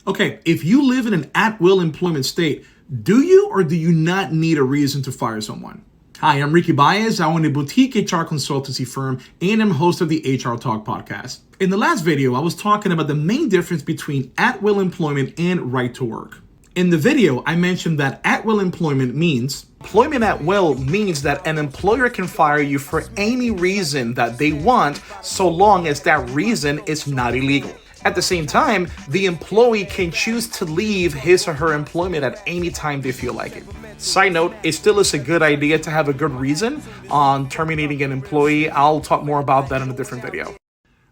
Okay, if you live in an at-will employment state, do you or do you not need a reason to fire someone? Hi, I'm Ricky Baez. I own a boutique HR consultancy firm and I'm host of the HR Talk podcast. In the last video, I was talking about the main difference between at-will employment and right to work. In the video, I mentioned that at-will employment means employment at will means that an employer can fire you for any reason that they want, so long as that reason is not illegal. At the same time, the employee can choose to leave his or her employment at any time they feel like it. Side note, it still is a good idea to have a good reason on terminating an employee. I'll talk more about that in a different video.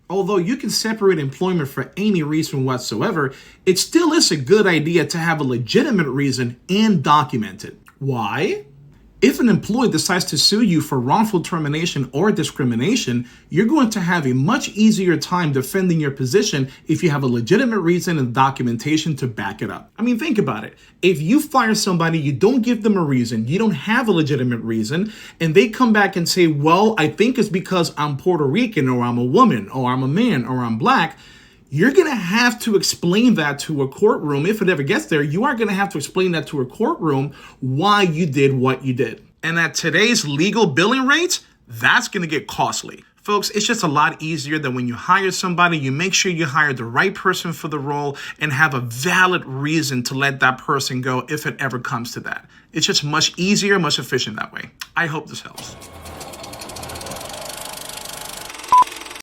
Although you can separate employment for any reason whatsoever, it still is a good idea to have a legitimate reason and document it. Why? If an employee decides to sue you for wrongful termination or discrimination, you're going to have a much easier time defending your position if you have a legitimate reason and documentation to back it up. I mean, think about it. If you fire somebody, you don't give them a reason, you don't have a legitimate reason, and they come back and say, well, I think it's because I'm Puerto Rican, or I'm a woman, or I'm a man, or I'm black, you're going to have to explain that to a courtroom. If it ever gets there, you are going to have to explain that to a courtroom why you did what you did. And at today's legal billing rates, that's going to get costly. Folks, it's just a lot easier than when you hire somebody, you make sure you hire the right person for the role and have a valid reason to let that person go if it ever comes to that. It's just much easier, much efficient that way. I hope this helps.